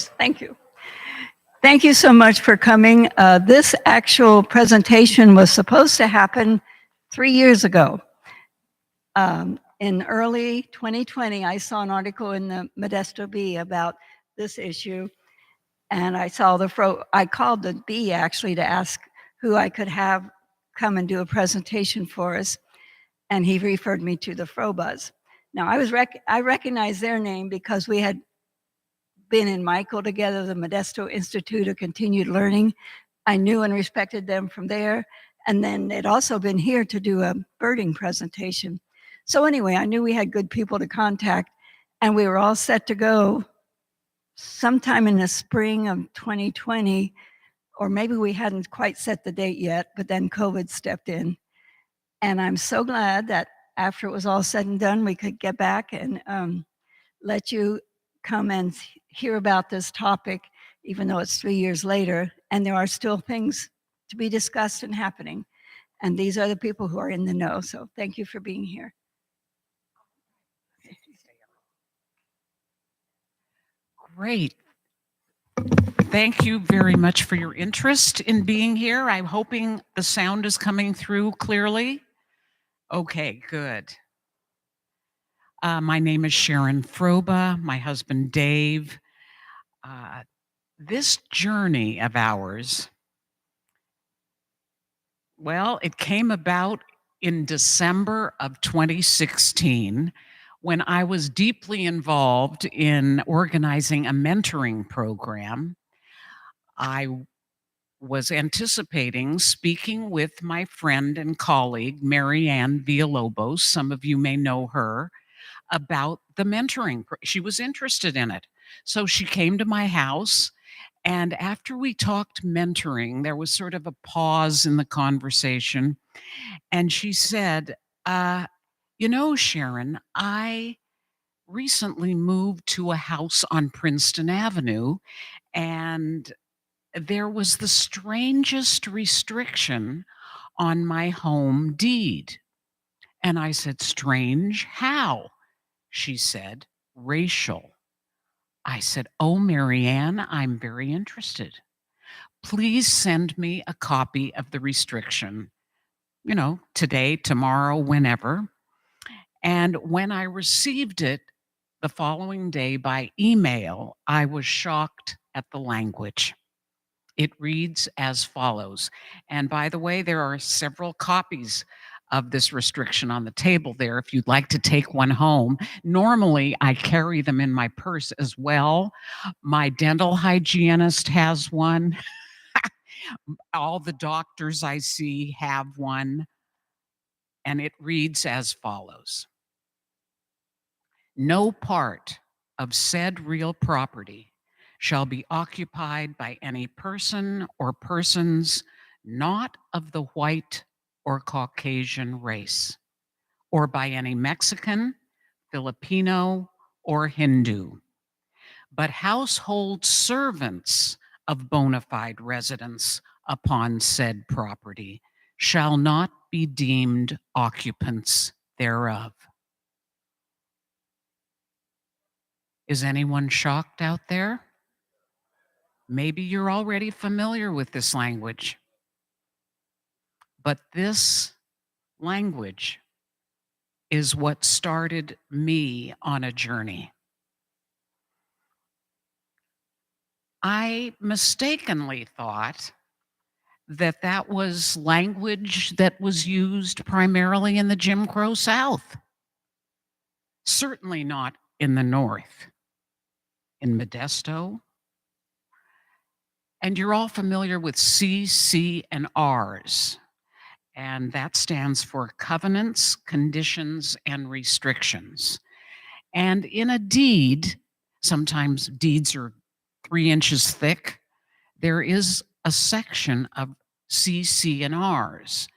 Thank you. Thank you so much for coming. This actual presentation was supposed to happen 3 years ago. In early 2020, I saw an article in the Modesto Bee about this issue, and I called the Bee actually to ask who I could have come and do a presentation for us, and he referred me to the Frobas. Now, I recognize their name because we had been in Michael together, the Modesto Institute of Continued Learning. I knew and respected them from there. And then they'd also been here to do a birding presentation. So anyway, I knew we had good people to contact, and we were all set to go sometime in the spring of 2020, or maybe we hadn't quite set the date yet, but then COVID stepped in. And I'm so glad that after it was all said and done, we could get back and let you come and hear about this topic, even though it's 3 years later, and there are still things to be discussed and happening. And these are the people who are in the know. So thank you for being here. Great. Thank you very much for your interest in being here. I'm hoping the sound is coming through clearly. Okay, good. My name is Sharon Froba, my husband Dave. This journey of ours, well, it came about in December of 2016 when I was deeply involved in organizing a mentoring program. I was anticipating speaking with my friend and colleague, Marianne Villalobos, some of you may know her, about the mentoring. She was interested in it. So she came to my house, and after we talked mentoring, there was sort of a pause in the conversation, and she said, you know, Sharon, I recently moved to a house on Princeton Avenue, and there was the strangest restriction on my home deed. And I said, strange? How? She said, racial. I said, oh, Marianne, I'm very interested. Please send me a copy of the restriction, you know, today, tomorrow, whenever. And when I received it the following day by email, I was shocked at the language. It reads as follows. And by the way, there are several copies of this restriction on the table there if you'd like to take one home. Normally, I carry them in my purse as well. My dental hygienist has one. All the doctors I see have one. And it reads as follows. No part of said real property shall be occupied by any person or persons not of the white or Caucasian race, or by any Mexican, Filipino, or Hindu, but household servants of bona fide residents upon said property shall not be deemed occupants thereof. Is anyone shocked out there? Maybe you're already familiar with this language. But this language is what started me on a journey. I mistakenly thought that that was language that was used primarily in the Jim Crow South. Certainly not in the North, in Modesto. And you're all familiar with C, C, and R's. And that stands for covenants, conditions, and restrictions. And in a deed, sometimes deeds are 3 inches thick, there is a section of C, C, and R's.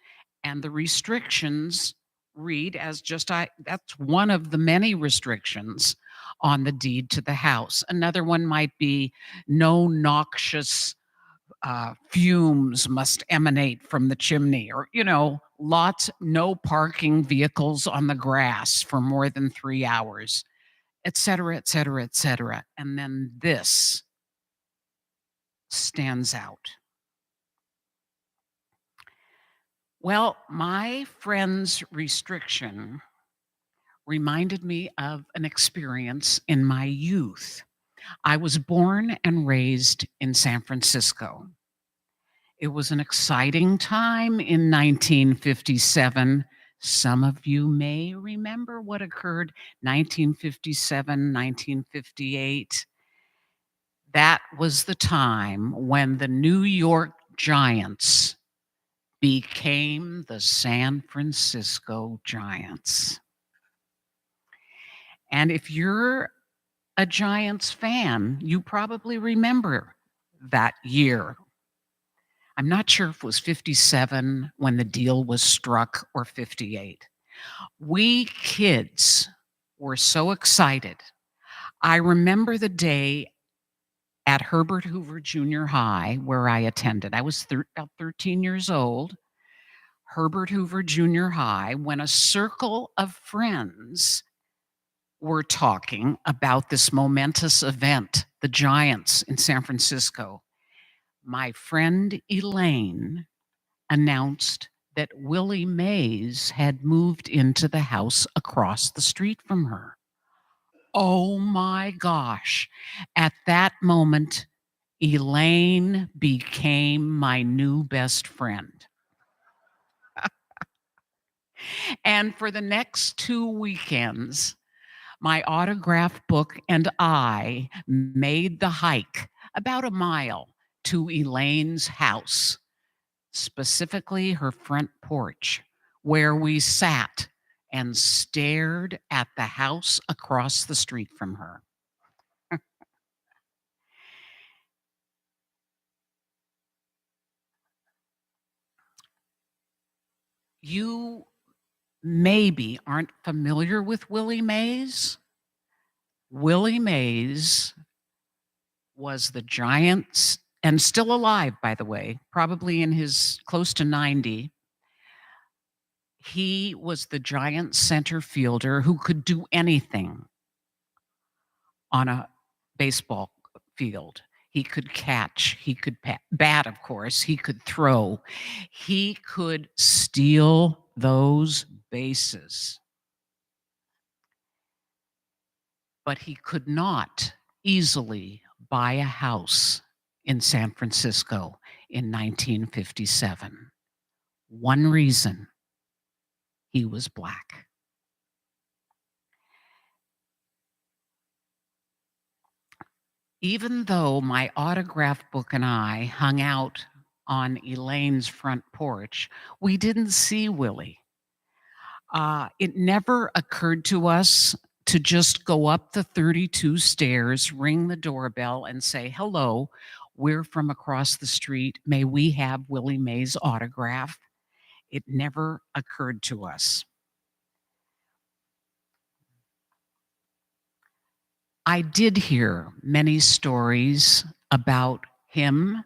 And the restrictions read as that's one of the many restrictions on the deed to the house. Another one might be no noxious fumes must emanate from the chimney, or, you know, no parking vehicles on the grass for more than 3 hours, et cetera, et cetera, et cetera. And then this stands out? Well, my friend's restriction reminded me of an experience in my youth. I was born and raised in San Francisco. It was an exciting time in 1957. Some of you may remember what occurred 1957, 1958. That was the time when the New York Giants became the San Francisco Giants. And if you're a Giants fan, you probably remember that year. I'm not sure if it was 57 when the deal was struck or 58. We kids were so excited. I remember the day at Herbert Hoover Junior High where I attended. I was about 13 years old. Herbert Hoover Junior High, when a circle of friends were talking about this momentous event, the Giants in San Francisco. My friend Elaine announced that Willie Mays had moved into the house across the street from her. Oh my gosh. At that moment, Elaine became my new best friend. And for the next 2 weekends, my autograph book and I made the hike about a mile to Elaine's house, specifically her front porch, where we sat and stared at the house across the street from her. You maybe aren't familiar with Willie Mays. Willie Mays was the Giants, and still alive, by the way, probably in his close to 90. He was the Giants center fielder who could do anything on a baseball field. He could catch, he could bat, of course, he could throw, he could steal those bases. But he could not easily buy a house in San Francisco in 1957. One reason: he was Black. Even though my autograph book and I hung out on Elaine's front porch, we didn't see Willie. It never occurred to us to just go up the 32 stairs, ring the doorbell, and say, "Hello, we're from across the street. May we have Willie Mays' autograph?" It never occurred to us. I did hear many stories about him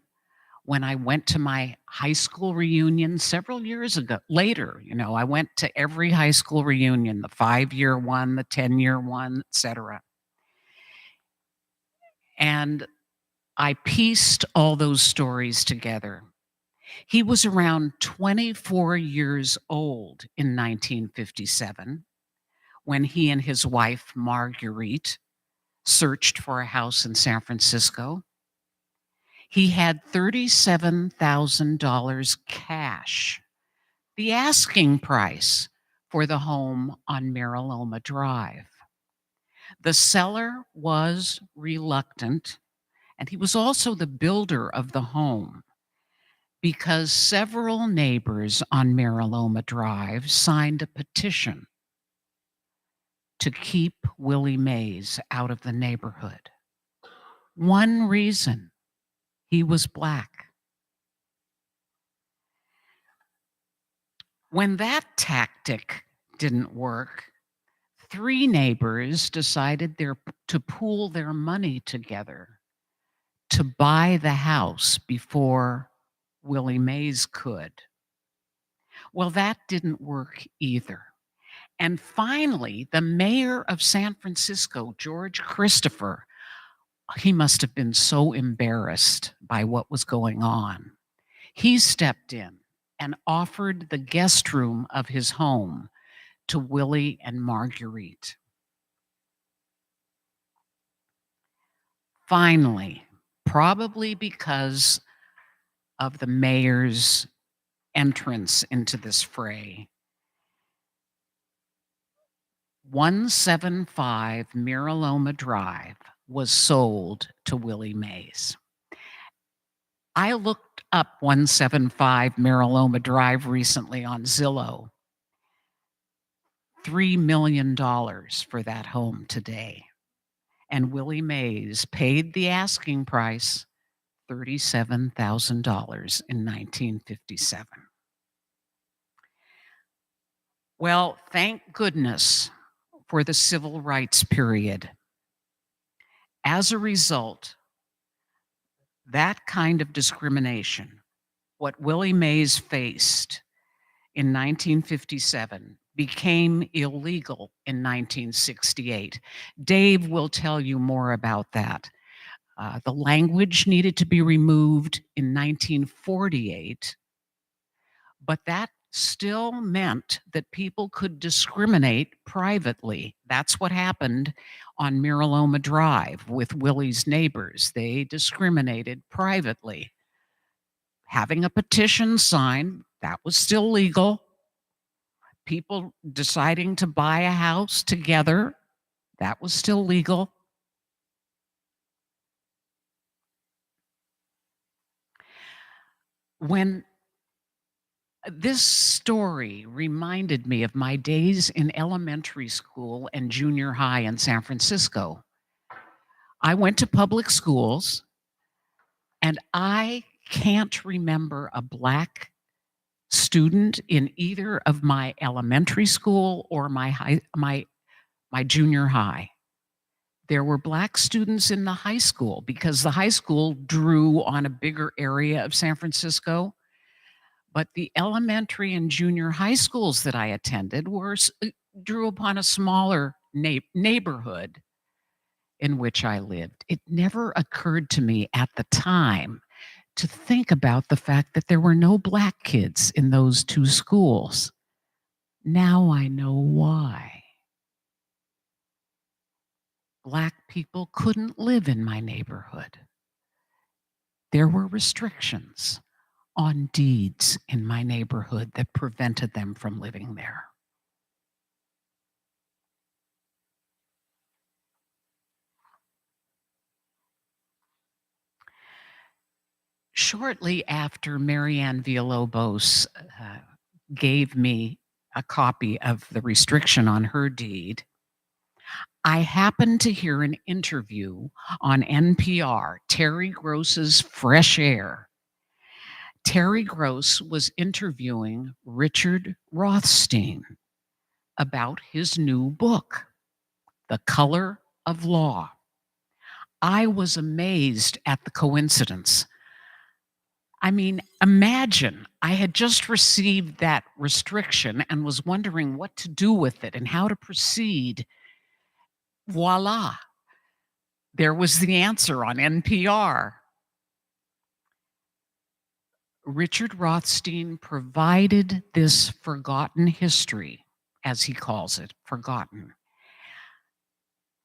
when I went to my high school reunion several years ago. Later, I went to every high school reunion, the 5-year one, the 10-year one, etc. And I pieced all those stories together. He was around 24 years old in 1957 when he and his wife, Marguerite, searched for a house in San Francisco. He had $37,000 cash, the asking price for the home on Mariloma Drive. The seller was reluctant, and he was also the builder of the home because several neighbors on Mariloma Drive signed a petition to keep Willie Mays out of the neighborhood. One reason: he was Black. When that tactic didn't work, 3 neighbors decided to pool their money together to buy the house before Willie Mays could. Well, that didn't work either. And finally, the mayor of San Francisco, George Christopher, He must have been so embarrassed by what was going on. He stepped in and offered the guest room of his home to Willie and Marguerite. Finally, probably because of the mayor's entrance into this fray, 175 Miraloma Drive was sold to Willie Mays. I looked up 175 Miraloma Drive recently on Zillow. $3 million for that home today. And Willie Mays paid the asking price, $37,000 in 1957. Well, thank goodness for the civil rights period. As a result, that kind of discrimination, what Willie Mays faced in 1957, became illegal in 1968. Dave will tell you more about that. The language needed to be removed in 1948, but that still meant that people could discriminate privately. That's what happened on Miraloma Drive with Willie's neighbors. They discriminated privately. Having a petition signed, that was still legal. People deciding to buy a house together, that was still legal. When this story reminded me of my days in elementary school and junior high in San Francisco. I went to public schools, and I can't remember a Black student in either of my elementary school or my junior high. There were Black students in the high school because the high school drew on a bigger area of San Francisco. But the elementary and junior high schools that I attended drew upon a smaller neighborhood in which I lived. It never occurred to me at the time to think about the fact that there were no Black kids in those two schools. Now I know why. Black people couldn't live in my neighborhood. There were restrictions on deeds in my neighborhood that prevented them from living there. Shortly after Marianne Villalobos gave me a copy of the restriction on her deed, I happened to hear an interview on NPR, Terry Gross's Fresh Air. Terry Gross was interviewing Richard Rothstein about his new book, The Color of Law. I was amazed at the coincidence. I mean, imagine I had just received that restriction and was wondering what to do with it and how to proceed. Voila. There was the answer on NPR. Richard Rothstein provided this forgotten history, as he calls it, forgotten.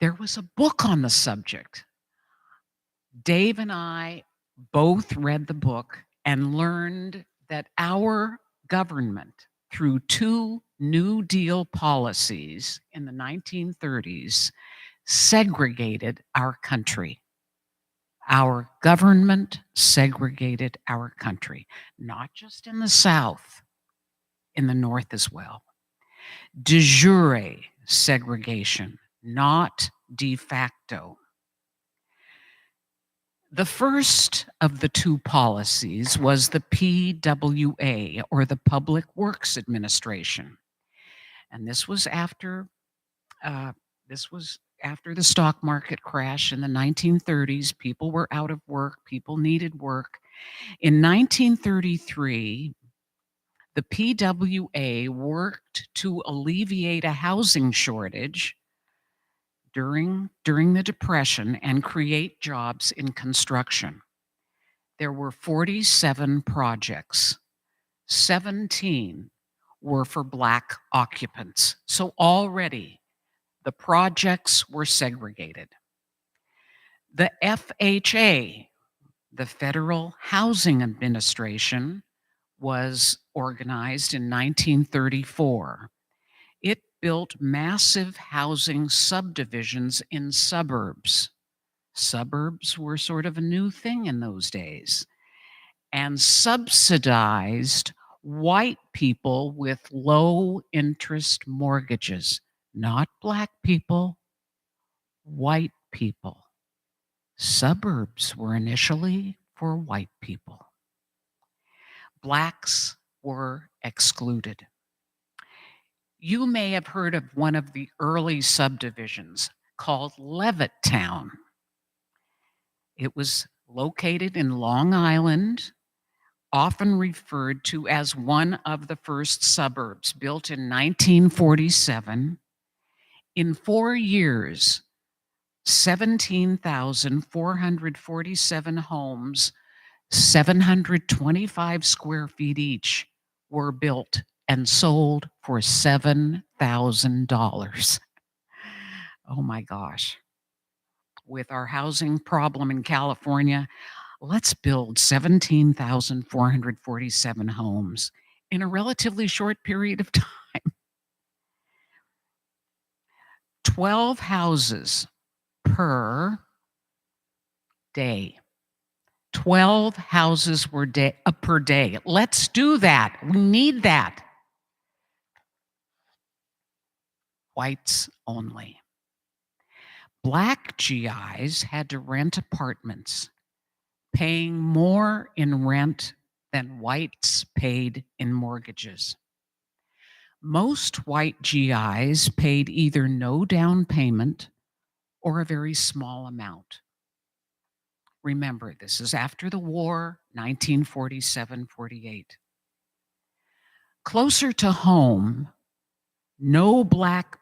There was a book on the subject. Dave and I both read the book and learned that our government, through two New Deal policies in the 1930s, segregated our country. Our government segregated our country, not just in the South, in the North as well. De jure segregation, not de facto. The first of the two policies was the PWA, or the Public Works Administration. And this was after the stock market crash in the 1930s. People were out of work. People needed work. In 1933, the PWA worked to alleviate a housing shortage during the Depression and create jobs in construction. There were 47 projects. 17 were for Black occupants. So already the projects were segregated. The FHA, the Federal Housing Administration, was organized in 1934. It built massive housing subdivisions in suburbs. Suburbs were sort of a new thing in those days, and subsidized white people with low interest mortgages, not Black people, white people. Suburbs were initially for white people. Blacks were excluded. You may have heard of one of the early subdivisions called Levittown. It was located in Long Island, often referred to as one of the first suburbs, built in 1947. In 4 years, 17,447 homes, 725 square feet each, were built and sold for $7,000. Oh my gosh. With our housing problem in California, let's build 17,447 homes in a relatively short period of time. 12 houses per day. 12 houses per day. Let's do that. We need that. Whites only. Black GIs had to rent apartments, paying more in rent than whites paid in mortgages. Most white GIs paid either no down payment or a very small amount. Remember, this is after the war, 1947-48. Closer to home, no Black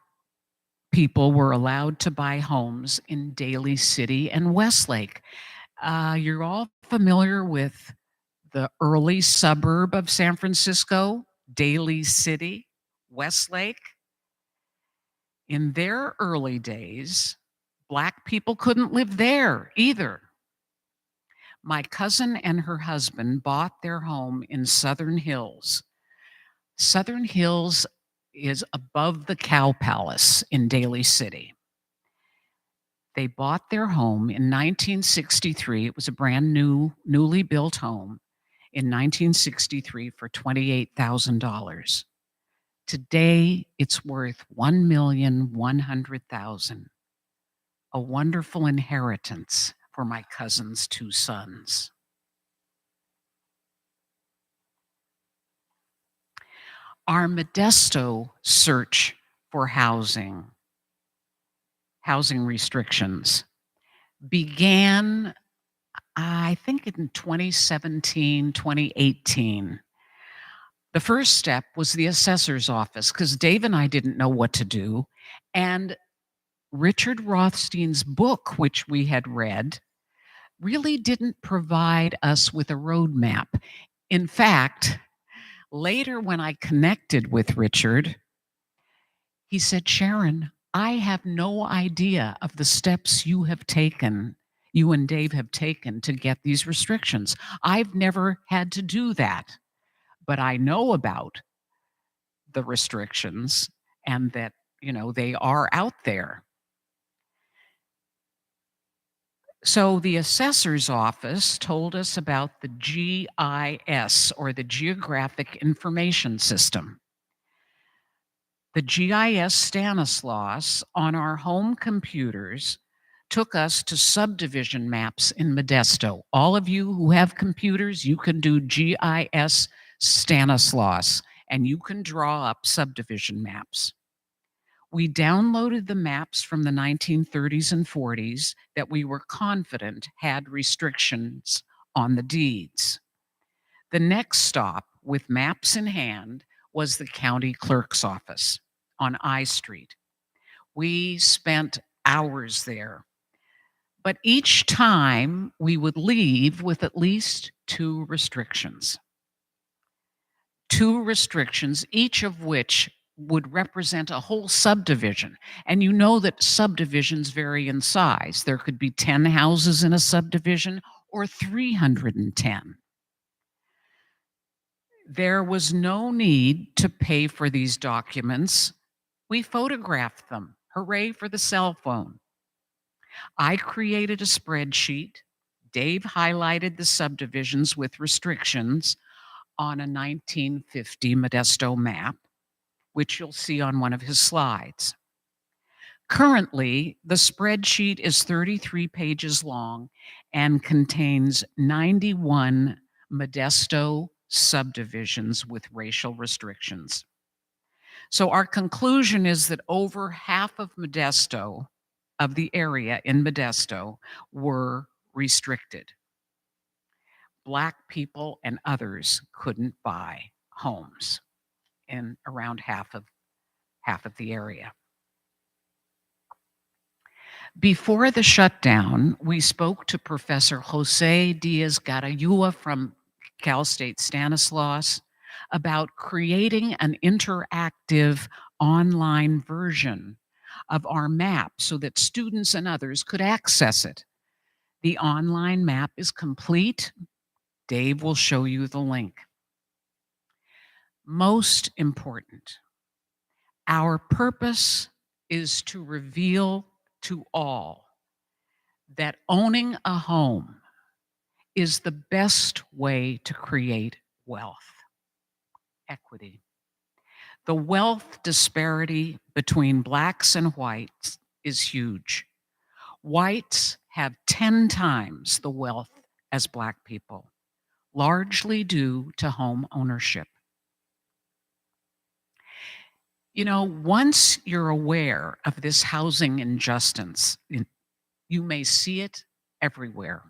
people were allowed to buy homes in Daly City and Westlake. You're all familiar with the early suburb of San Francisco, Daly City, Westlake. In their early days, Black people couldn't live there either. My cousin and her husband bought their home in Southern Hills. Southern Hills is above the Cow Palace in Daly City. They bought their home in 1963. It was a brand new, newly built home in 1963 for $28,000. Today, it's worth $1,100,000. A wonderful inheritance for my cousin's 2 sons. Our Modesto search for housing restrictions, began, I think, in 2017, 2018. The first step was the assessor's office, because Dave and I didn't know what to do. And Richard Rothstein's book, which we had read, really didn't provide us with a roadmap. In fact, later when I connected with Richard, he said, "Sharon, I have no idea of the steps you have taken, you and Dave have taken to get these restrictions. I've never had to do that, but I know about the restrictions and that, they are out there." So the assessor's office told us about the GIS, or the Geographic Information System. The GIS Stanislaus on our home computers took us to subdivision maps in Modesto. All of you who have computers, you can do GIS Stanislaus, and you can draw up subdivision maps. We downloaded the maps from the 1930s and 40s that we were confident had restrictions on the deeds. The next stop, with maps in hand, was the county clerk's office on I Street. We spent hours there. But each time we would leave with at least two restrictions. Two restrictions, each of which would represent a whole subdivision. And you know that subdivisions vary in size. There could be 10 houses in a subdivision or 310. There was no need to pay for these documents. We photographed them. Hooray for the cell phone. I created a spreadsheet. Dave highlighted the subdivisions with restrictions on a 1950 Modesto map, which you'll see on one of his slides. Currently, the spreadsheet is 33 pages long and contains 91 Modesto subdivisions with racial restrictions. So our conclusion is that over half of Modesto, of the area in Modesto, were restricted. Black people and others couldn't buy homes in around half of the area. Before the shutdown, we spoke to Professor Jose Diaz-Garayua from Cal State Stanislaus about creating an interactive online version of our map so that students and others could access it. The online map is complete. Dave will show you the link. Most important, our purpose is to reveal to all that owning a home is the best way to create wealth, equity. The wealth disparity between Blacks and whites is huge. Whites have 10 times the wealth as Black people, largely due to home ownership. You know, once you're aware of this housing injustice, you may see it everywhere.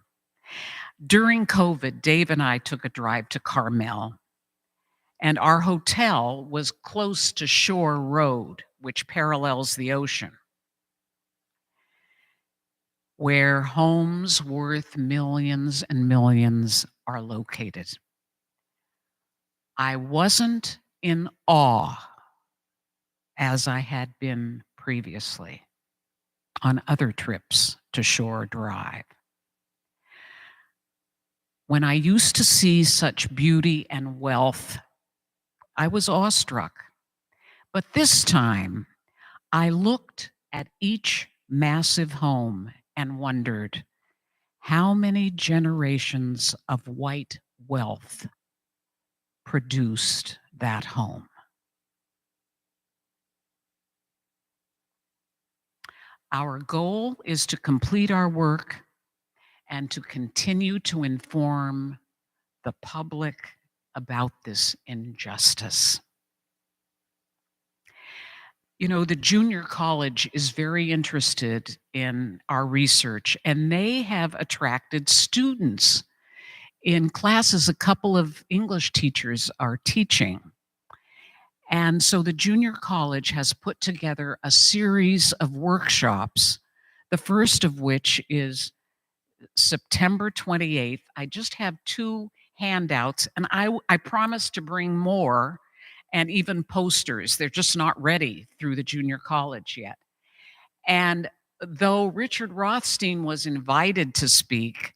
During COVID, Dave and I took a drive to Carmel, and our hotel was close to Shore Road, which parallels the ocean, where homes worth millions and millions are located. I wasn't in awe as I had been previously on other trips to Shore Drive. When I used to see such beauty and wealth, I was awestruck. But this time, I looked at each massive home and wondered how many generations of white wealth produced that home. Our goal is to complete our work and to continue to inform the public about this injustice. You know, the junior college is very interested in our research, and they have attracted students in classes a couple of English teachers are teaching. And so the junior college has put together a series of workshops, the first of which is September 28th. I just have 2 handouts, and I promise to bring more and even posters. They're just not ready through the junior college yet. And though Richard Rothstein was invited to speak,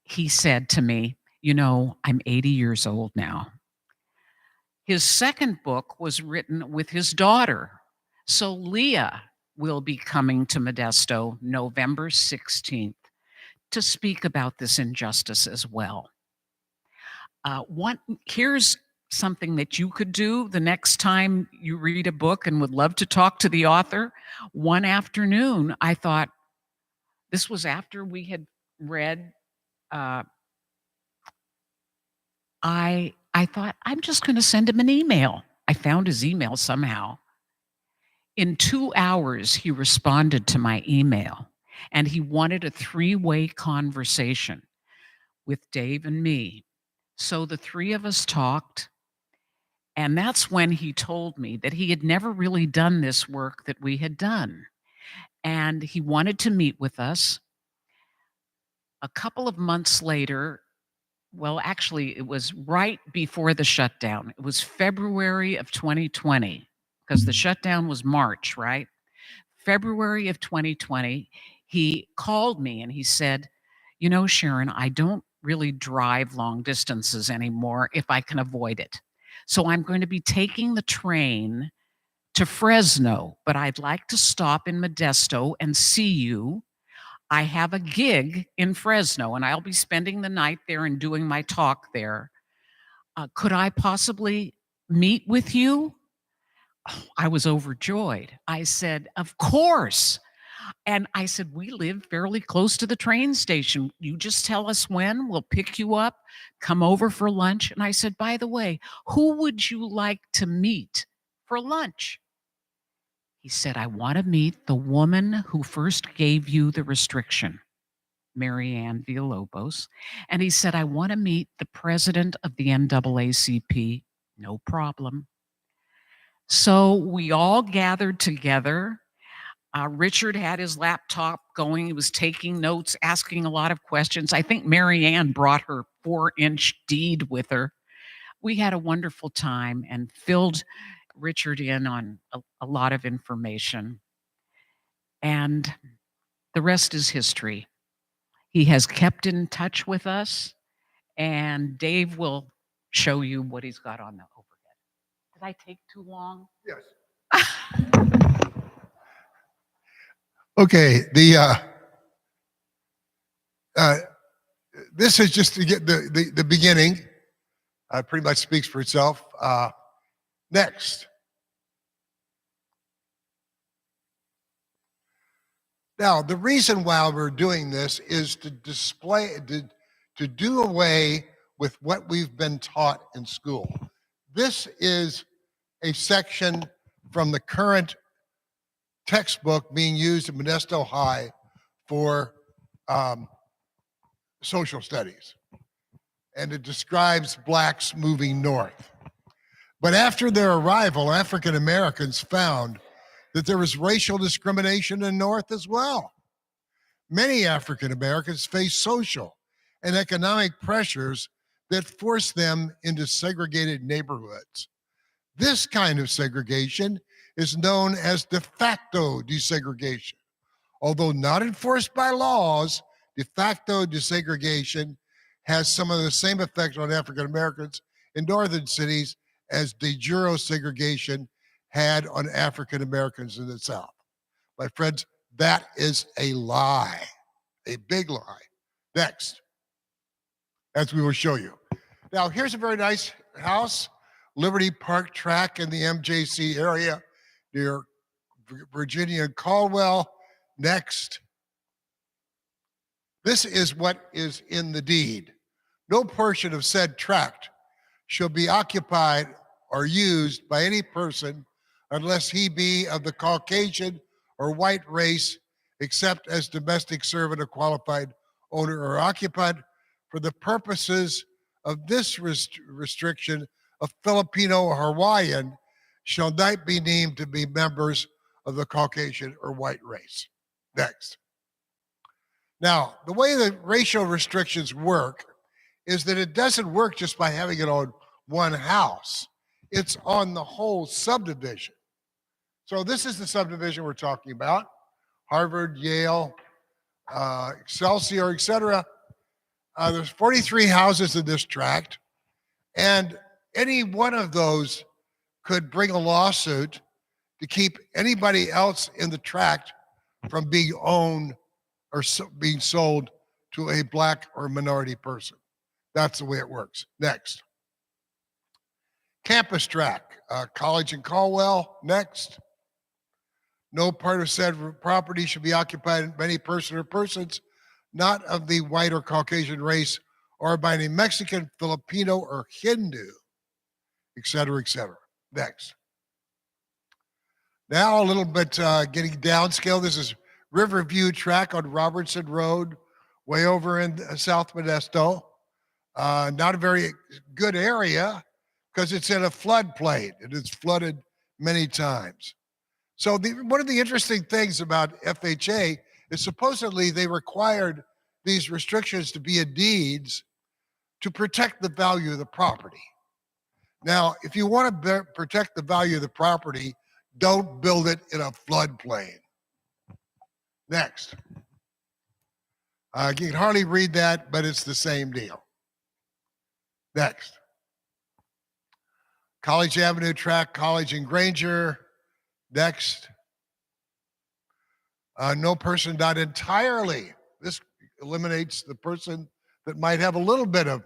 he said to me, "You know, I'm 80 years old now." His second book was written with his daughter. So Leah will be coming to Modesto November 16th to speak about this injustice as well. Here's something that you could do the next time you read a book and would love to talk to the author. One afternoon, I thought, this was after we had read, I thought, I'm just going to send him an email. I found his email somehow. In 2 hours, he responded to my email, and he wanted a 3-way conversation with Dave and me. So the 3 of us talked, and that's when he told me that he had never really done this work that we had done. and he wanted to meet with us. A couple of months later, well, actually, it was right before the shutdown. It was February of 2020, because the shutdown was March, right? February of 2020, he called me and he said, "You know, Sharon, I don't really drive long distances anymore if I can avoid it. So I'm going to be taking the train to Fresno, but I'd like to stop in Modesto and see you. I have a gig in Fresno and I'll be spending the night there and doing my talk there. Could I possibly meet with you?" Oh, I was overjoyed. I said, "Of course." And I said, "We live fairly close to the train station. You just tell us when, we'll pick you up, come over for lunch." And I said, "By the way, who would you like to meet for lunch?" He said, "I want to meet the woman who first gave you the restriction, Mary Ann Villalobos." And he said, "I want to meet the president of the NAACP." No problem. So we all gathered together. Richard had his laptop going. He was taking notes, asking a lot of questions. I think Mary Ann brought her 4-inch deed with her. We had a wonderful time and filled Richard in on a lot of information. And the rest is history. He has kept in touch with us, and Dave will show you what he's got on the overhead. Did I take too long? Yes. Okay. This is just to get the beginning. Pretty much speaks for itself. Next. Now, the reason why we're doing this is to to do away with what we've been taught in school. This is a section from the current textbook being used at Modesto High for social studies. And it describes blacks moving north. But after their arrival, African Americans found that there was racial discrimination in the North as well. Many African Americans face social and economic pressures that force them into segregated neighborhoods. This kind of segregation is known as de facto desegregation. Although not enforced by laws, de facto desegregation has some of the same effect on African Americans in northern cities as de jure segregation had on African Americans in the South. My friends, that is a lie, a big lie. Next, as we will show you. Now, here's a very nice house, Liberty Park Track in the MJC area near Virginia and Caldwell. Next. This is what is in the deed. No portion of said tract shall be occupied or used by any person unless he be of the Caucasian or white race, except as domestic servant, a qualified owner, or occupied for the purposes of this restriction. A Filipino or Hawaiian shall not be named to be members of the Caucasian or white race. Next. Now, the way the racial restrictions work is that it doesn't work just by having it on one house. It's on the whole subdivision. So this is the subdivision we're talking about. Harvard, Yale, Excelsior, etc. There's 43 houses in this tract, and any one of those could bring a lawsuit to keep anybody else in the tract from being owned or being sold to a black or minority person. That's the way it works. Next. Campus tract, college in Caldwell. Next. No part of said property should be occupied by any person or persons not of the white or Caucasian race or by any Mexican, Filipino, or Hindu, etc., etc. Next. Now a little bit getting downscale. This is Riverview Track on Robertson Road, way over in South Modesto. Not a very good area because it's in a floodplain and it's flooded many times. So one of the interesting things about FHA is supposedly they required these restrictions to be in deeds to protect the value of the property. Now, if you want to protect the value of the property, don't build it in a floodplain. Next. You can hardly read that, but it's the same deal. Next. College Avenue tract, College and Granger. Next. No person not entirely. This eliminates the person that might have a little bit of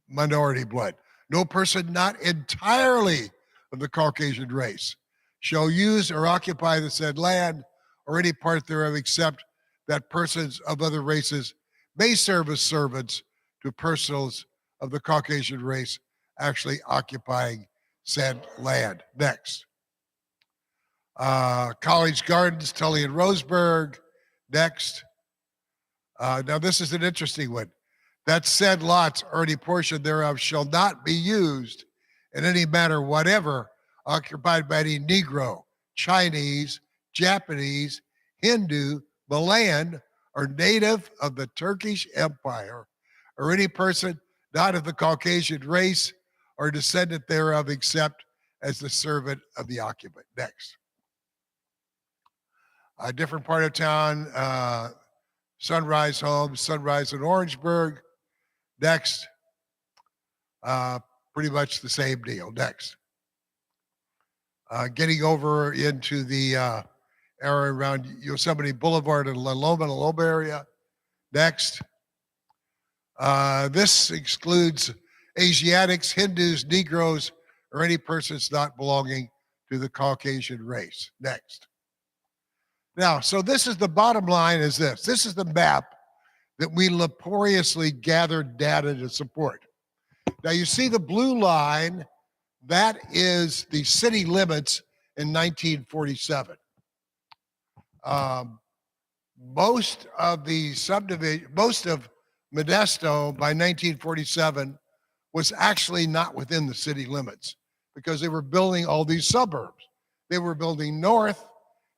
minority blood. No person not entirely of the Caucasian race shall use or occupy the said land or any part thereof except that persons of other races may serve as servants to persons of the Caucasian race actually occupying said land. Next. College Gardens, Tully and Roseburg. Next. Now this is an interesting one. That said lots or any portion thereof shall not be used in any manner whatever occupied by any Negro, Chinese, Japanese, Hindu, Malayan, or native of the Turkish Empire, or any person not of the Caucasian race or descendant thereof except as the servant of the occupant. Next. A different part of town, Sunrise Homes, Sunrise in Orangeburg. Next. Pretty much the same deal. Next. Getting over into the area around Yosemite Boulevard and Loma area. Next. This excludes Asiatics, Hindus, Negroes, or any persons not belonging to the Caucasian race. Next. Now, so this is the bottom line is this. This is the map that we laboriously gathered data to support. Now you see the blue line, that is the city limits in 1947. Most of the subdivision, most of Modesto by 1947 was actually not within the city limits because they were building all these suburbs. They were building north,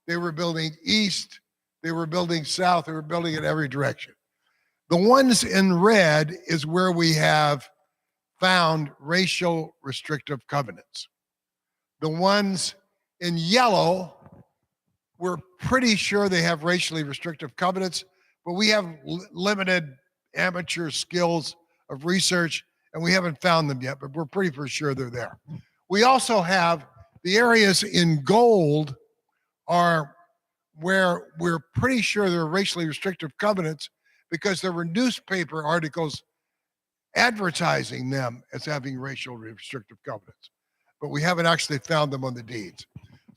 they were building east, they were building south, they were building in every direction. The ones in red is where we have found racial restrictive covenants. The ones in yellow, we're pretty sure they have racially restrictive covenants, but we have limited amateur skills of research and we haven't found them yet, but we're pretty for sure they're there. We also have the areas in gold are where we're pretty sure there are racially restrictive covenants because there were newspaper articles advertising them as having racial restrictive covenants, but we haven't actually found them on the deeds.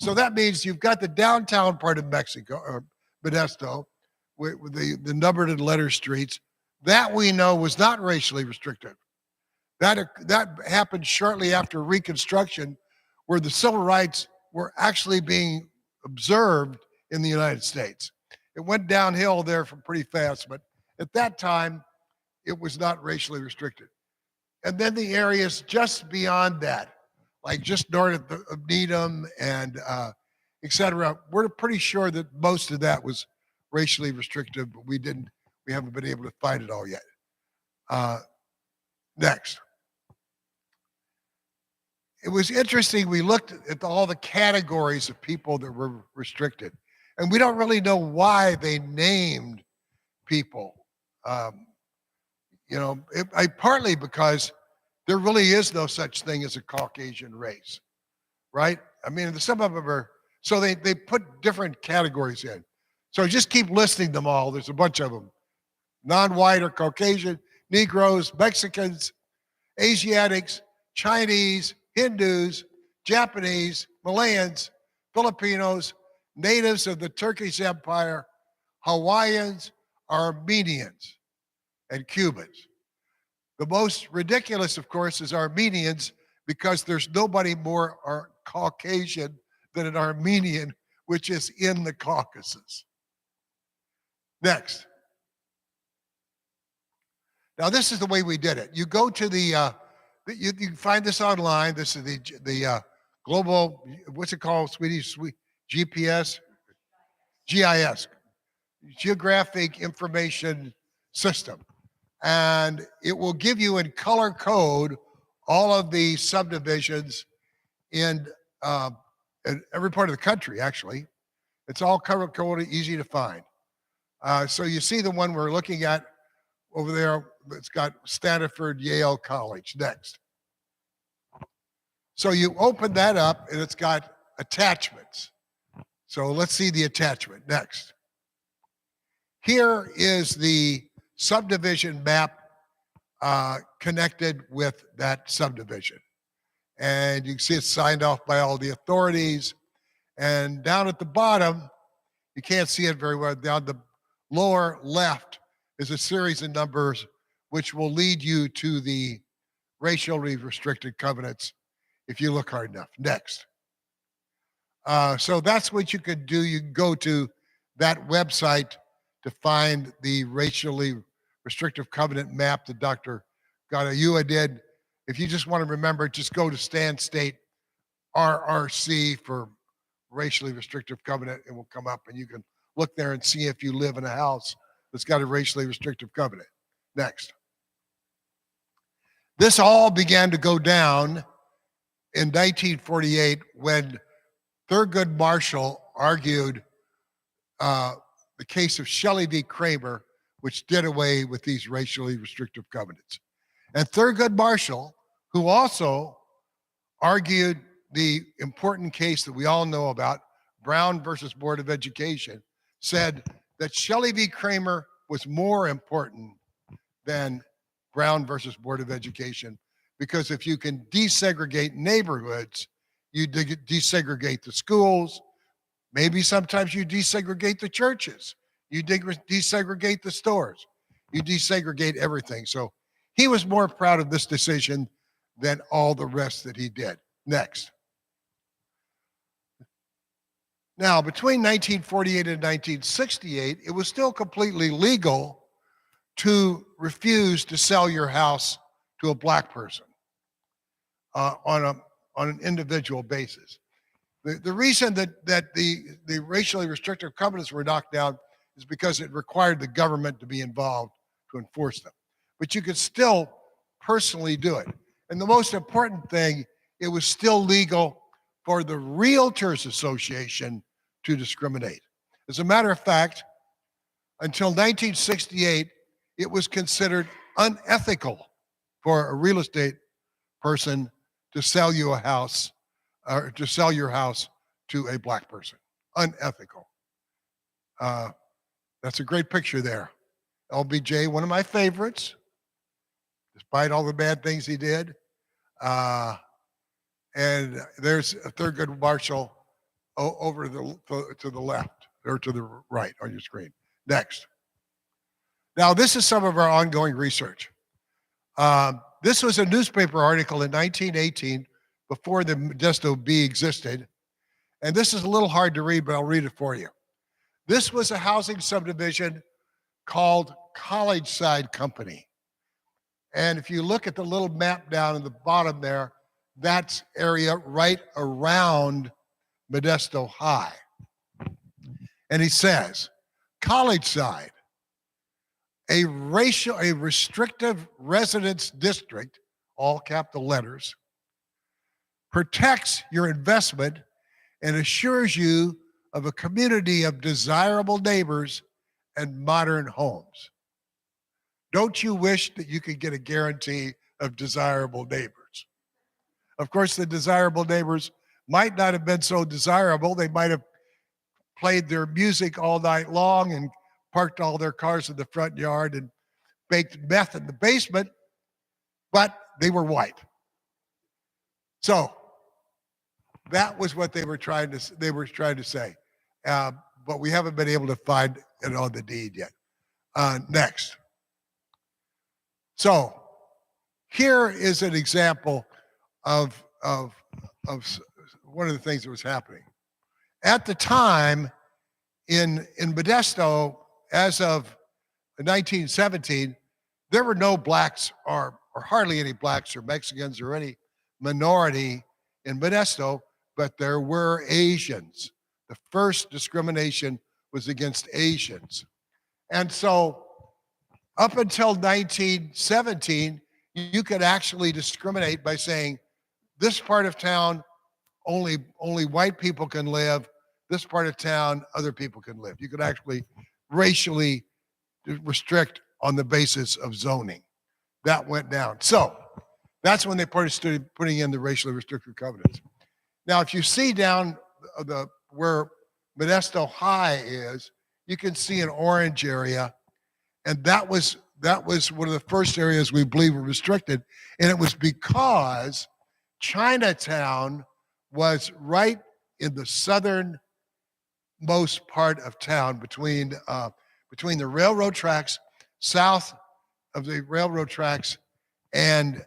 So that means you've got the downtown part of Mexico, or Modesto, with the numbered and letter streets. That we know was not racially restrictive. That happened shortly after Reconstruction, where the civil rights were actually being observed in the United States. It went downhill there from pretty fast, but at that time, it was not racially restricted. And then the areas just beyond that, like just north of Needham and et cetera, we're pretty sure that most of that was racially restrictive, but we haven't been able to find it all yet. Next. It was interesting, we looked at all the categories of people that were restricted, and we don't really know why they named people. Partly because there really is no such thing as a Caucasian race, right? I mean, some of them are, so they put different categories in. So just keep listing them all. There's a bunch of them. Non-white or Caucasian, Negroes, Mexicans, Asiatics, Chinese, Hindus, Japanese, Malayans, Filipinos, natives of the Turkish Empire, Hawaiians, Armenians, and Cubans. The most ridiculous, of course, is Armenians, because there's nobody more Caucasian than an Armenian, which is in the Caucasus. Next. Now, this is the way we did it. You go to you can find this online. This is the global, what's it called, sweetie? GPS, GIS, Geographic Information System. And it will give you in color code all of the subdivisions in every part of the country, actually. It's all color coded, easy to find. So you see the one we're looking at over there. It's got Stanford, Yale College. Next. So you open that up and it's got attachments. So let's see the attachment. Next. Here is the subdivision map connected with that subdivision. And you can see it's signed off by all the authorities. And down at the bottom, you can't see it very well. Down the lower left is a series of numbers which will lead you to the racially restricted covenants if you look hard enough. Next. So that's what you could do. You can go to that website to find the racially restrictive covenant map that Dr. Gadayua did. If you just want to remember, just go to Stan State RRC for racially restrictive covenant. It will come up and you can look there and see if you live in a house that's got a racially restrictive covenant. Next. This all began to go down in 1948 when Thurgood Marshall argued the case of Shelley v. Kramer, which did away with these racially restrictive covenants. And Thurgood Marshall, who also argued the important case that we all know about, Brown versus Board of Education, said that Shelley v. Kramer was more important than Brown versus Board of Education, because if you can desegregate neighborhoods, you desegregate the schools, maybe sometimes you desegregate the churches, you desegregate the stores, you desegregate everything. So he was more proud of this decision than all the rest that he did. Next. Now, between 1948 and 1968, it was still completely legal to refuse to sell your house to a black person on an individual basis. The reason that the racially restrictive covenants were knocked down is because it required the government to be involved to enforce them. But you could still personally do it. And the most important thing, it was still legal for the Realtors Association to discriminate. As a matter of fact, until 1968, it was considered unethical for a real estate person to sell you a house or to sell your house to a black person. Unethical. That's a great picture there. LBJ, one of my favorites, despite all the bad things he did. And there's Thurgood Marshall over to the left or to the right on your screen. Next. Now, this is some of our ongoing research. This was a newspaper article in 1918 before the Modesto Bee existed. And this is a little hard to read, but I'll read it for you. This was a housing subdivision called College Side Company. And if you look at the little map down in the bottom there, that's area right around Modesto High. And he says, College Side, a restrictive residence district, all capital letters, protects your investment and assures you of a community of desirable neighbors and modern homes. Don't you wish that you could get a guarantee of desirable neighbors? Of course, the desirable neighbors might not have been so desirable. They might have played their music all night long and parked all their cars in the front yard and baked meth in the basement, but they were white. So that was what they were trying to say. But we haven't been able to find it on the deed yet. Next. So here is an example of one of the things that was happening. At the time in Modesto, as of 1917, there were no blacks or hardly any blacks or Mexicans or any minority in Modesto, but there were Asians. The first discrimination was against Asians. And so up until 1917, you could actually discriminate by saying, this part of town, only white people can live. This part of town, other people can live. You could actually racially restrict on the basis of zoning. That went down. So that's when they started putting in the racially restrictive covenants. Now, if you see down where Modesto High is, you can see an orange area, and that was one of the first areas we believe were restricted, and it was because Chinatown was right in the southernmost part of town between the railroad tracks, south of the railroad tracks, and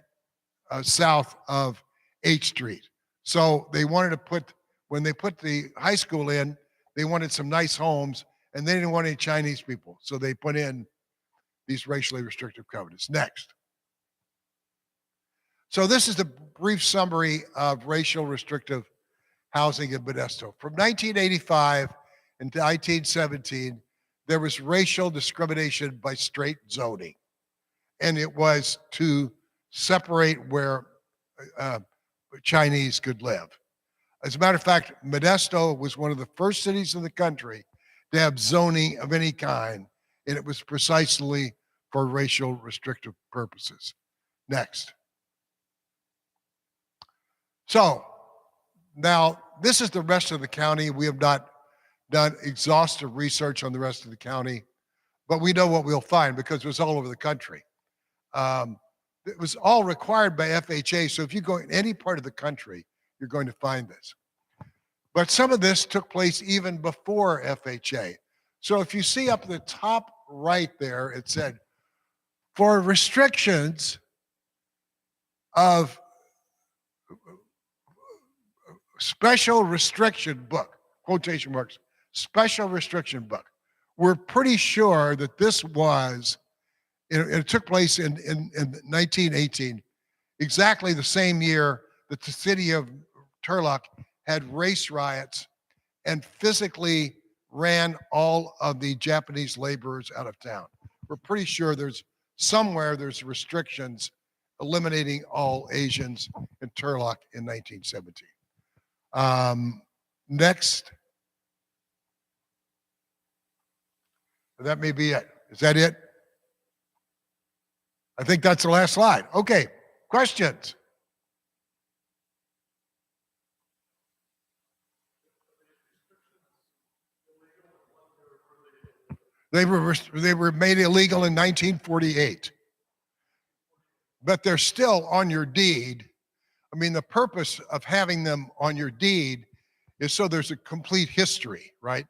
south of 8th Street. So they wanted to when they put the high school in, they wanted some nice homes, and they didn't want any Chinese people. So they put in these racially restrictive covenants. Next. So this is the brief summary of racial restrictive housing in Modesto. From 1985 until 1917, there was racial discrimination by straight zoning. And it was to separate where Chinese could live. As a matter of fact, Modesto was one of the first cities in the country to have zoning of any kind, and it was precisely for racial restrictive purposes. Next. So now this is the rest of the county. We have not done exhaustive research on the rest of the county, but we know what we'll find because it was all over the country. It was all required by FHA, so if you go in any part of the country, you're going to find this. But some of this took place even before FHA. So if you see up the top right there, it said, for restrictions of special restriction book, quotation marks, special restriction book. We're pretty sure that this was, it took place in 1918, exactly the same year that the city of Turlock had race riots and physically ran all of the Japanese laborers out of town. We're pretty sure there's restrictions eliminating all Asians in Turlock in 1917. Next. That may be it. Is that it? I think that's the last slide. Okay, questions? They were made illegal in 1948, but they're still on your deed. I mean, the purpose of having them on your deed is so there's a complete history, right?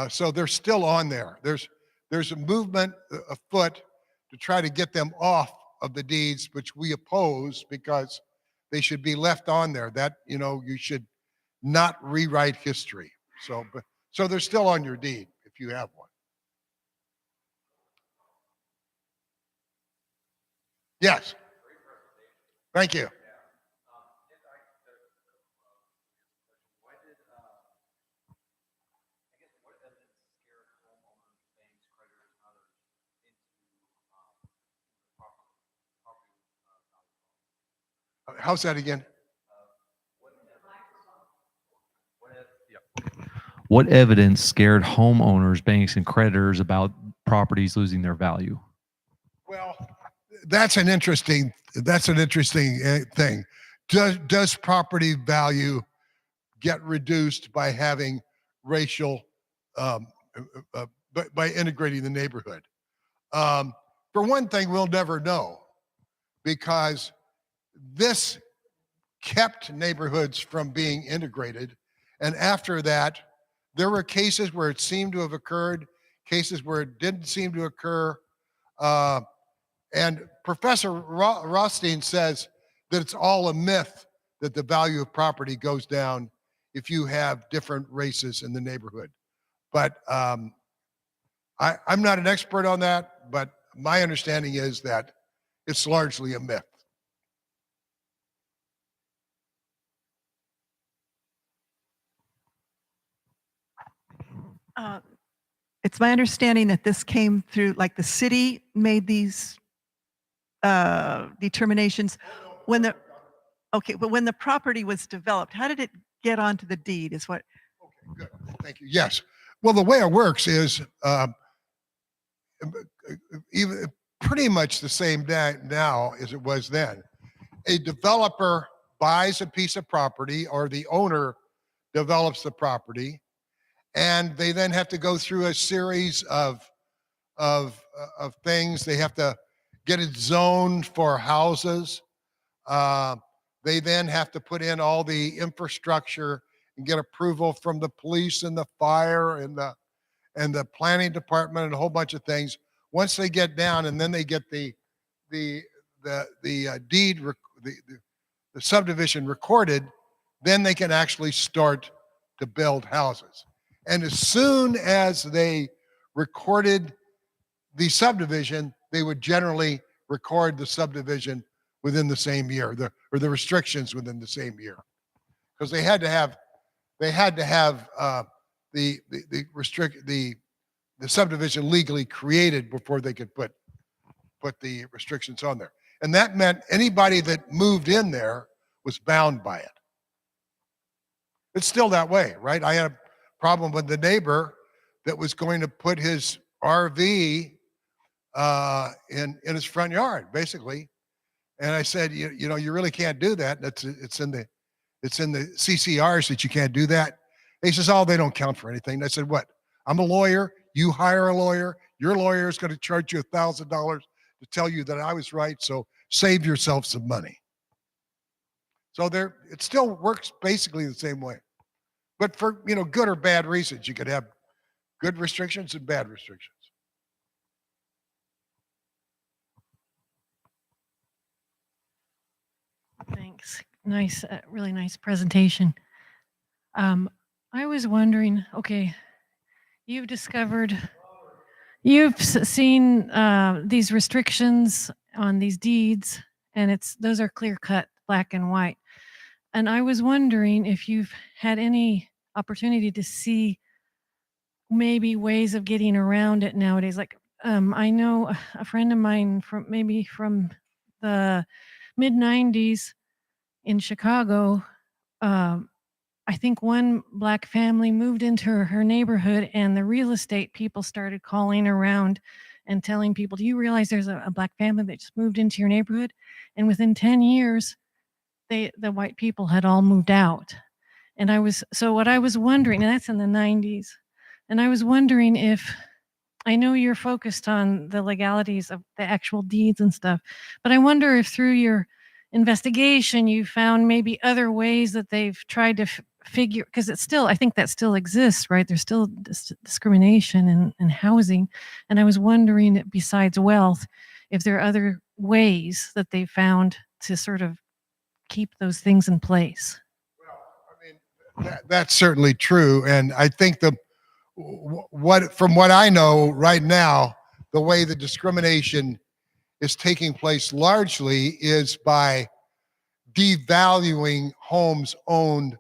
So they're still on there. There's a movement afoot to try to get them off of the deeds, which we oppose because they should be left on there. That, you should not rewrite history. So they're still on your deed if you have one. Yes. Thank you. How's that again? What evidence scared homeowners, banks, and creditors about properties losing their value? Well, that's an interesting thing. Does property value get reduced by having racial, by integrating the neighborhood? For one thing, we'll never know because this kept neighborhoods from being integrated. And after that, there were cases where it seemed to have occurred, cases where it didn't seem to occur. And Professor Rothstein says that it's all a myth that the value of property goes down if you have different races in the neighborhood. But I'm not an expert on that, but my understanding is that it's largely a myth. Uh, it's my understanding that this came through, like the city made these determinations when the, okay, but when the property was developed, how did it get onto the deed is what, Okay, good. Thank you. Yes. Well, the way it works is even pretty much the same now as it was then. A developer buys a piece of property, or the owner develops the property, and they then have to go through a series of things. They have to get it zoned for houses. They then have to put in all the infrastructure and get approval from the police and the fire and the planning department and a whole bunch of things. Once they get down, and then they get the deed, the subdivision recorded, then they can actually start to build houses. And as soon as they recorded the subdivision, they would generally record the subdivision within the same year, or the restrictions within the same year, because they had to have the subdivision legally created before they could put the restrictions on there. And that meant anybody that moved in there was bound by it. It's still that way, right? I had a problem with the neighbor that was going to put his RV in his front yard, basically. And I said, you know, you really can't do that. It's in the CCRs that you can't do that. He says, oh, they don't count for anything. And I said, what? I'm a lawyer. You hire a lawyer. Your lawyer is going to charge you $1,000 to tell you that I was right. So save yourself some money. So it still works basically the same way, but for, you know, good or bad reasons. You could have good restrictions and bad restrictions. Thanks. Nice, really nice presentation. I was wondering, okay, you've seen these restrictions on these deeds, and those are clear cut, black and white. And I was wondering if you've had any opportunity to see maybe ways of getting around it nowadays. Like, I know a friend of mine from the mid 90s in Chicago. I think one black family moved into her neighborhood, and the real estate people started calling around and telling people, do you realize there's a black family that just moved into your neighborhood? And within 10 years, the white people had all moved out. And what I was wondering, and that's in the 90s, and I was wondering if, I know you're focused on the legalities of the actual deeds and stuff, but I wonder if through your investigation you found maybe other ways that they've tried to figure, because I think that still exists, right? There's still discrimination in housing. And I was wondering, besides wealth, if there are other ways that they found to sort of keep those things in place. Well, I mean, that's certainly true. And I think from what I know right now, the way the discrimination is taking place largely is by devaluing homes owned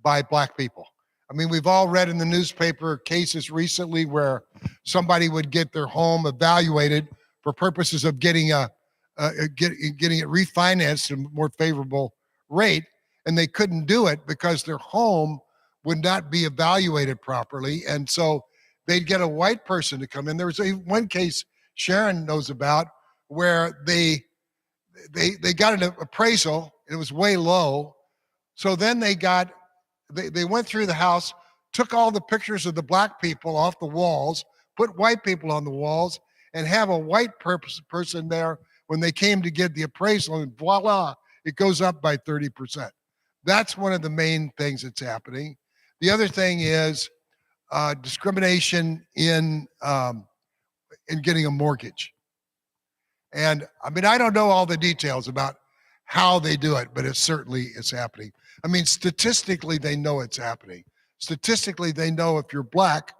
by black people. I mean, we've all read in the newspaper cases recently where somebody would get their home evaluated for purposes of getting it refinanced at a more favorable rate, and they couldn't do it because their home would not be evaluated properly, and so they'd get a white person to come in. There was one case Sharon knows about where they got an appraisal. It was way low, so then they went through the house, took all the pictures of the black people off the walls, put white people on the walls, and have a white person there when they came to get the appraisal, and voila, it goes up by 30%. That's one of the main things that's happening. The other thing is discrimination in getting a mortgage. And I mean, I don't know all the details about how they do it, but it certainly is happening. I mean, statistically, they know it's happening. Statistically, they know if you're black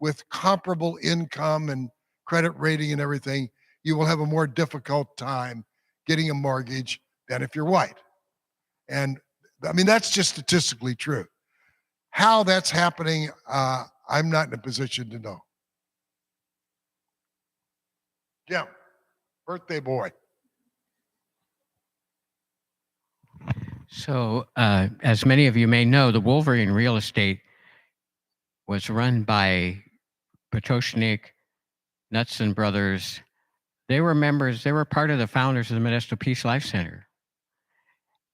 with comparable income and credit rating and everything, you will have a more difficult time getting a mortgage than if you're white. And I mean, that's just statistically true. How that's happening, I'm not in a position to know. Jim, birthday boy. So, as many of you may know, the Wolverine Real Estate was run by Potoshnik, Knutson Brothers. They were members, they were part of the founders of the Modesto Peace Life Center.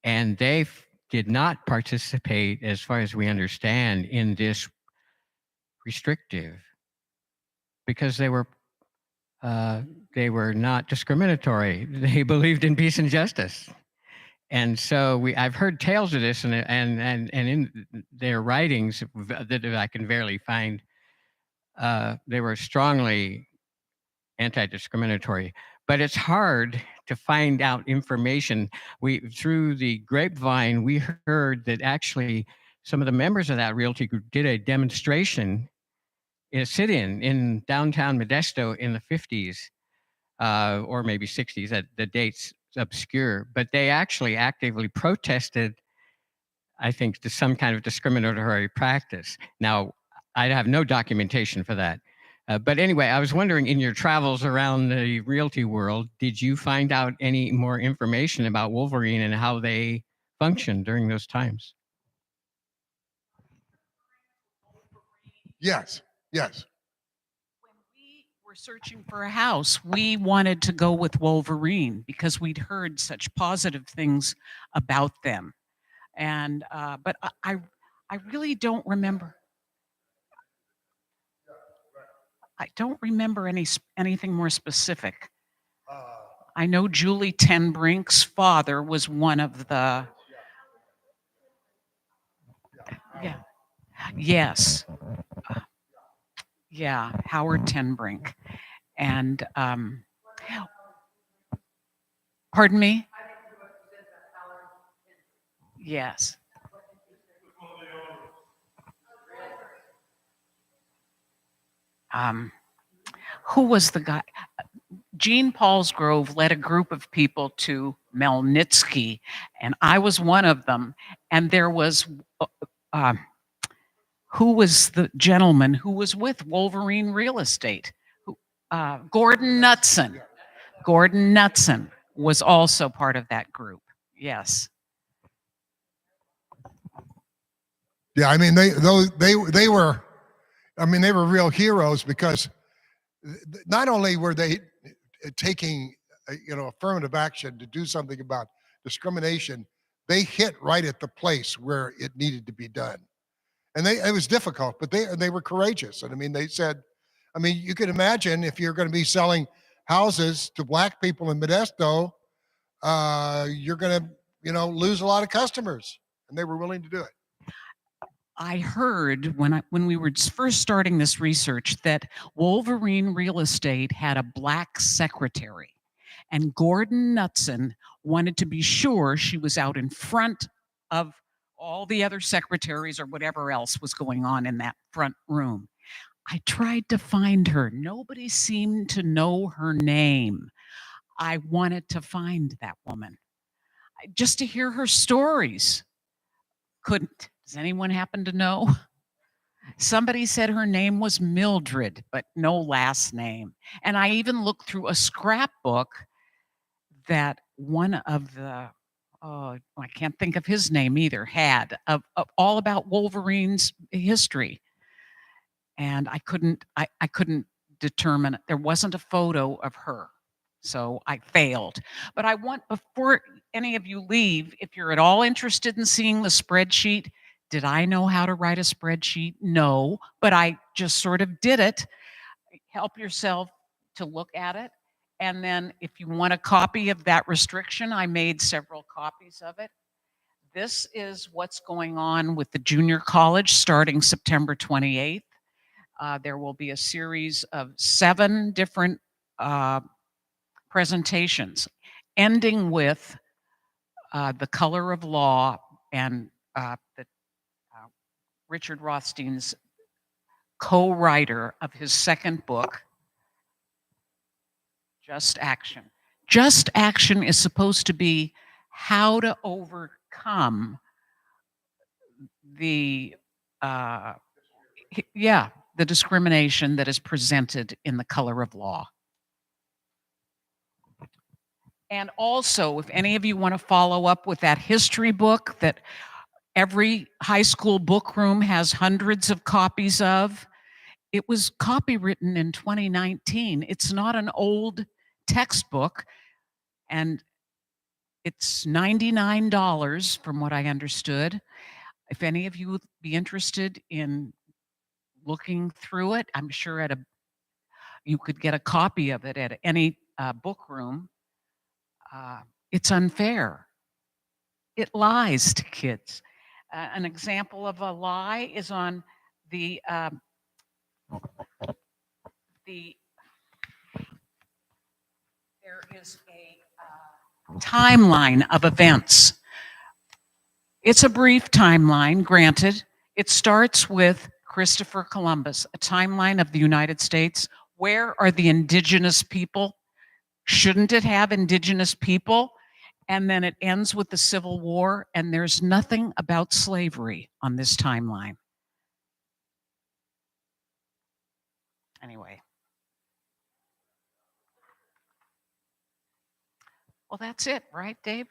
And they did not participate, as far as we understand, in this restrictive because they were not discriminatory. They believed in peace and justice. And so I've heard tales of this, and in their writings that I can barely find, they were strongly anti-discriminatory. But it's hard to find out information. Through the grapevine, we heard that actually some of the members of that realty group did a demonstration, a sit-in in downtown Modesto in the 50s, or maybe 60s. The date's obscure, but they actually actively protested, I think, to some kind of discriminatory practice. Now, I have no documentation for that. But anyway, I was wondering, in your travels around the realty world, did you find out any more information about Wolverine and how they functioned during those times? Yes, yes. When we were searching for a house, we wanted to go with Wolverine because we'd heard such positive things about them. And but I really don't remember. I don't remember anything more specific. I know Julie Tenbrink's father was one of the. Yeah. Yes. Yeah, Howard Tenbrink. And pardon me? Yes. Who was the guy? Gene Paulsgrove led a group of people to Melnitsky, and I was one of them. And there was, who was the gentleman who was with Wolverine Real Estate? Gordon Knutson. Gordon Knutson was also part of that group. Yes. Yeah, I mean they were, I mean they were real heroes because not only were they taking affirmative action to do something about discrimination, they hit right at the place where it needed to be done, and it was difficult, but they were courageous. And I mean they said, I mean you can imagine if you're going to be selling houses to black people in Modesto, you're going to lose a lot of customers, and they were willing to do it. I heard when we were first starting this research that Wolverine Real Estate had a black secretary, and Gordon Knutson wanted to be sure she was out in front of all the other secretaries or whatever else was going on in that front room. I tried to find her. Nobody seemed to know her name. I wanted to find that woman just to hear her stories. Couldn't. Does anyone happen to know? Somebody said her name was Mildred, but no last name. And I even looked through a scrapbook that one of the, I can't think of his name either, had of all about Wolverine's history. And I couldn't determine, there wasn't a photo of her. So I failed. But I want, before any of you leave, if you're at all interested in seeing the spreadsheet, did I know how to write a spreadsheet? No, but I just sort of did it. Help yourself to look at it. And then if you want a copy of that restriction, I made several copies of it. This is what's going on with the junior college starting September 28th. There will be a series of 7 different presentations, ending with The Color of Law and Richard Rothstein's co-writer of his second book, Just Action. Just Action is supposed to be how to overcome the the discrimination that is presented in The Color of Law. And also, if any of you want to follow up with that history book that every high school book room has hundreds of copies of, it was copywritten in 2019. It's not an old textbook, and it's $99 from what I understood. If any of you would be interested in looking through it, I'm sure you could get a copy of it at any book room. It's unfair. It lies to kids. An example of a lie is on the there is a timeline of events. It's a brief timeline, granted. It starts with Christopher Columbus, a timeline of the United States. Where are the indigenous people? Shouldn't it have indigenous people? And then it ends with the Civil War, and there's nothing about slavery on this timeline. Anyway. Well, that's it, right, Dave?